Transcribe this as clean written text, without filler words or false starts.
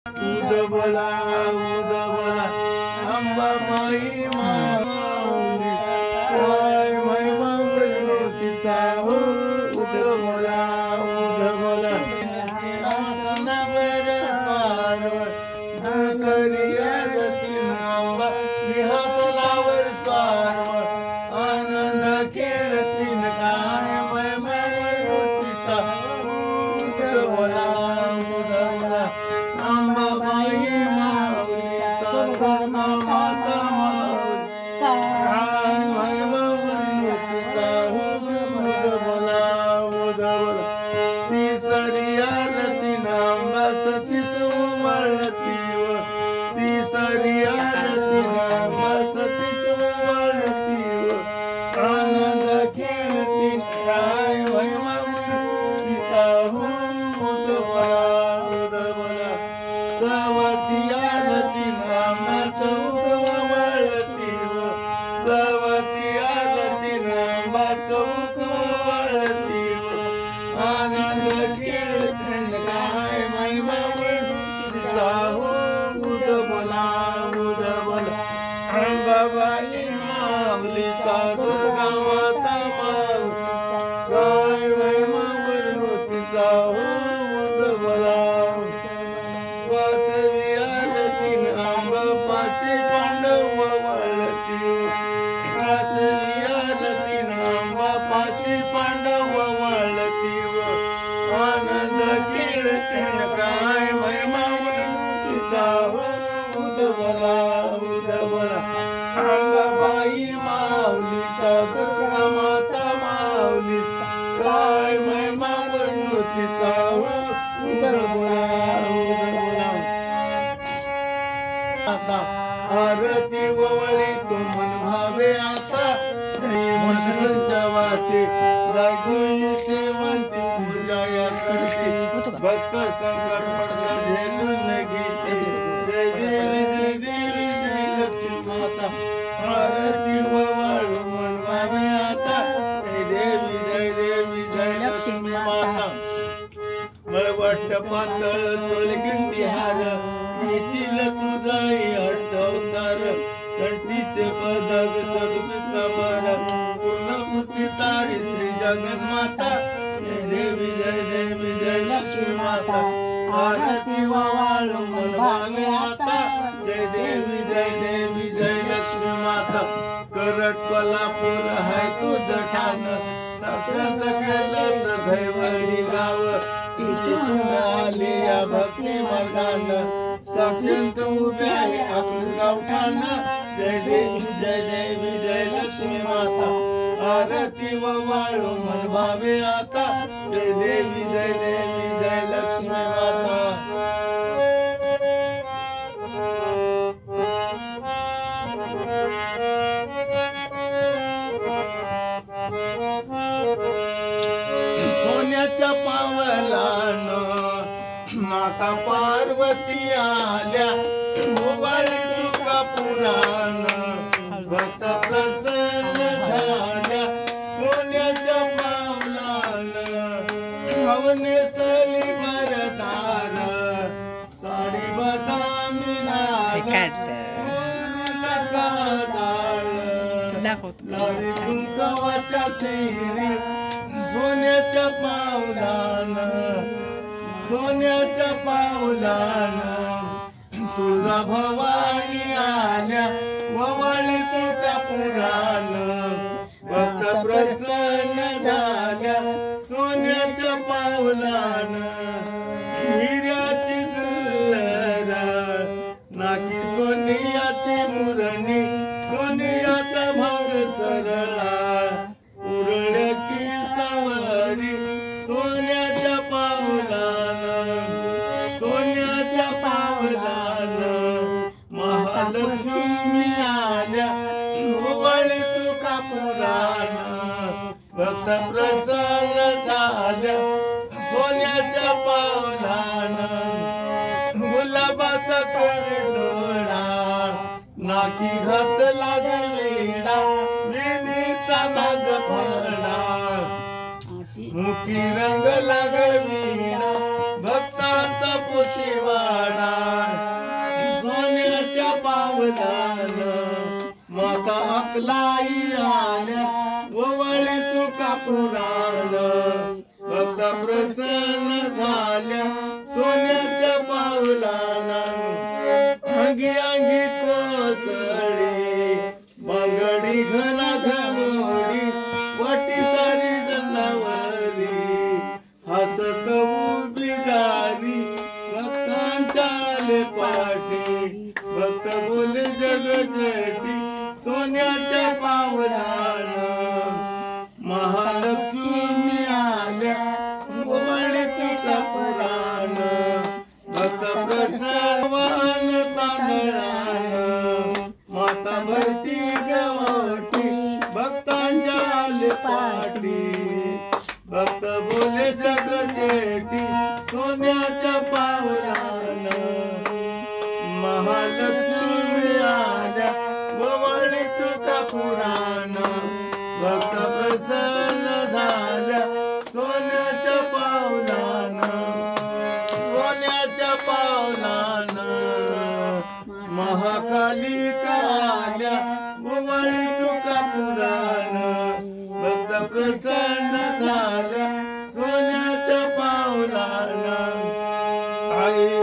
उद बोला अंबाबाई माऊली काय महिमा गणपतीचा हो उद बोला सिंहासनावर स्वार दसरिया रतीन अंबा सिंहासनावर स्वार आनंद खेळतीन काय महिमा गणपतीचा उद बोला अंबाबाई माऊलीचा धर्म माता माऊली काय महिमा गणपतीचा उद बोला ती सरिया रतीन अंबा सती सुवळती ती सरिया रतीन अंबा सती सुवळती आनंद खेळतीन काय महिमा गणपतीचा उद बोला सवतिया रतीन अंबा चौक वळती सवतिया रतीन अंबा चौक वळती आनंद खेळतीन काय महिमा गणपतीचा उद बोला अंबाबाई माऊलीचा दुर्गा माता माऊली काय महिमा गणपतीचा उद बोला वाचवियारतीन अंबा पाची पांडव वळती वाचवियारतीन अंबा पाची पांडव वळती आनंद खेळतीन काय महिमा गणपतीचा उद बोला अंबाबाई माऊलीचा दुर्गा माता माऊली काय महिमा गणपतीचा उद बोला आरती वळी तुमन भावे आता मस्तांच्या वाटे जागून सेवंती पूजा या करते भक्त संकट पडता झेलून गीते जय देवी जय लक्ष्मी माता आरती वळू मन भावे आता जय देवी जय लक्ष्मी माता मळवट पातळ तुळगिंडी हार येथील तुझाई अवतार कंठीचे पदक सदुपित कमर पूर्णकृती तारी श्री जगन्माता जय देवी जय लक्ष्मी माता आरती वाळू मन भावे आता जय देवी जय लक्ष्मी माता करट कोल्हापूर हाय तुझं ठाण साक्षात केलंच धैवडी गाव इथून आली या भक्ती मार्गानं साक्षात उभे आहे आपलं गावठाण जय देवी जय लक्ष्मी माता आरती वाळू मन भावे आता जय देवी जय लक्ष्मी माता सोन्याच्या पावलानं माता पार्वती आल्या ओवाळी तुका पुराण भक्त प्रसन्न झाल्या सोन्याच्या पावलानं हवने सली बरदार साडी बदामी लावी कुंकवाच्या सिरी सोन्याच्या पावलानं तुळजा भवानी आल्या ववळी तुका पुराण भक्त प्रसन्न झाल्या सोन्याच्या पावलानं हिऱ्याची दुल्लर नाकी सोनियाची मुरणी सोनियाचा भाग सरला उरळ्याची सावरी सोन्याच्या पावलानं महालक्ष्मी आल्या ओवाळी तुका पुराण भक्त प्रसन्न झाल्या सोन्याच्या पावलानं गुलाबाचा करदोडा नाकी घात लागलेला विणीचा भाग पडला मुखी रंग लागविला भक्तांचा शिवाडा सोन्याच्या पावलान माता अकलाई आल्या ओवळी तुका पुराण भक्त प्रसन्न झाल्या सोन्याच्या पावलाना अंगी अंगी कोसळी बांगडी घरा घमोडी वाटी सारी जनावरी हसत उभी गारी भक्तांच्या आले पाठी भक्त बोले जगजटी सोन्याच्या पावलाना महालक्ष्मी आल्या ओवाळी तुका पुराण भक्त प्रसन्न तांदळान माता भरती गवटी भक्तांच्या आले पाठी भक्त बोले जगजेटी सोन्याच्या पावलान महालक्ष्मी आल्या ओवाळी तुका पुराण भक्त प्रसन्न झाल्या सोन्याच्या पावलान सोन्याच्या पावलान महाकाली आल्या ओवाळी तुका पुराण भक्त प्रसन्न